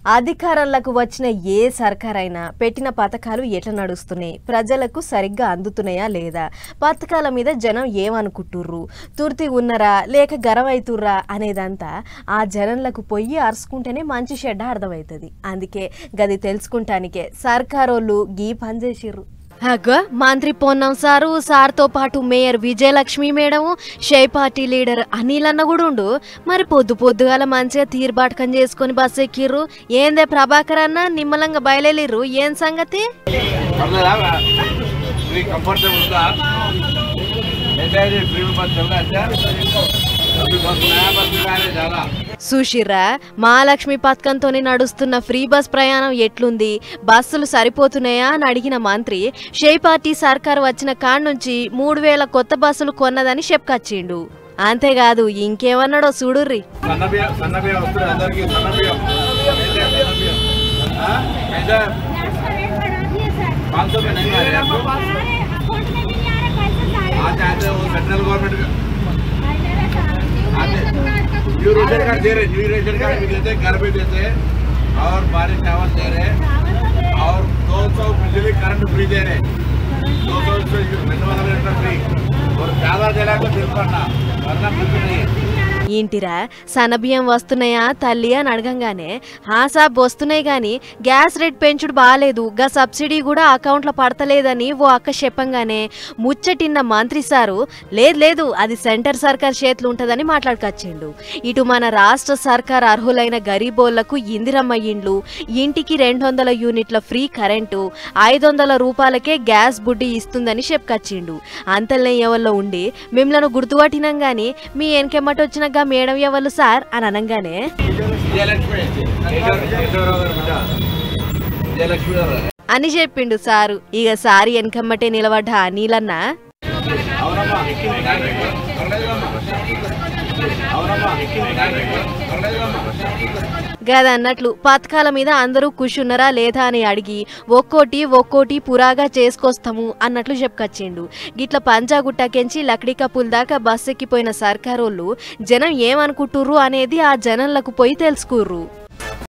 అధికారంలోకి వచ్చిన ఏ సర్కారైనా పెట్టిన పథకాలు ఎట్లా నడుస్తున్నాయి, ప్రజలకు సరిగ్గా అందుతున్నాయా లేదా, పథకాల మీద జనం ఏమనుకుంటుర్రు, తుర్తి ఉన్నరా లేక గరవైతుర్రా అనేదంతా ఆ జనంలకు పోయి అరుచుకుంటేనే మంచి చెడ్డ అర్థమవుతుంది. అందుకే గది తెలుసుకుంటానికే సర్కారోళ్ళు గీ పనిచేసిర్రు. మంత్రి పొన్నం సారు, సార్తో పాటు mayor Vijayalakshmi madam, shy party leader Anil అన్న కూడా ఉండు. మరి పొద్దుగాల మంచిగా తీర్బాటకం చేసుకుని బస్సు ఎక్కిర్రు. ఏందే ప్రభాకర్ అన్న నిమ్మలంగా బయలుదేరిర్రు, ఏం సంగతి? సుషిరా, మహాలక్ష్మి పథకంతోనే నడుస్తున్న ఫ్రీ బస్ ప్రయాణం ఎట్లుంది, బస్సులు సరిపోతున్నాయా అని అడిగిన మంత్రి షై పార్టీ సర్కారు వచ్చిన కాడ నుంచి 3000 కొత్త బస్సులు కొన్నదని చెప్పుకొచ్చిండు. అంతేకాదు ఇంకేమన్నాడో చూడుర్రి. न्यू रेशन कार्ड दे रहे, न्यू रेशन कार्ड भी देते, घर भी देते और बारिश चावल दे रहे और 200 बिजली करंट फ्री दे रहे, 200 लीटर फ्री और ज्यादा देना तो बिल करना वरना कुछ नहीं. ఏంటిరా సన్నబియ్యం వస్తున్నాయా తల్లి అని అడగంగానే సాబ్ వస్తున్నాయి గాని గ్యాస్ రేట్ పెంచుడు బాగాలేదు, గా సబ్సిడీ కూడా అకౌంట్లో పడతలేదని ఓ అక్క చెప్పంగానే ముచ్చటిన్న మంత్రి సారు లేదు అది సెంటర్ సర్కార్ చేతులు ఉంటుందని మాట్లాడుకొచ్చిండు. ఇటు మన రాష్ట్ర సర్కార్ అర్హులైన గరీబోళ్లకు ఇందిరమ్మ ఇండ్లు, ఇంటికి 200 యూనిట్ల ఫ్రీ కరెంటు, 500 రూపాయలకే గ్యాస్ బుడ్డి ఇస్తుందని చెప్పుకొచ్చిండు. అంతల్నే ఎవల్లో ఉండి మిమ్మల్ని గుర్తుపట్టినాం గాని మీ వెనకెమ్మటొచ్చిన మేడం ఎవరు సార్ అని అనగానే అని చెప్పిండు సారు. ఇక సారి వెనకమ్మటే నిలబడ్డ అనిలన్న గదన్నట్లు పథకాల మీద అందరూ కూర్చున్నారా లేదా అని అడిగి ఒక్కోటి పురాగా చేసుకొస్తాము అన్నట్లు చెప్పుకొచ్చిండు. గిట్ల పంజాగుట్టకెంచి లక్డీకపుల్ దాకా బస్ ఎక్కిపోయిన సర్కారోళ్ళు జనం ఏమనుకుంటుర్రు అనేది ఆ జనంలకు పోయి తెలుసుకుర్రు.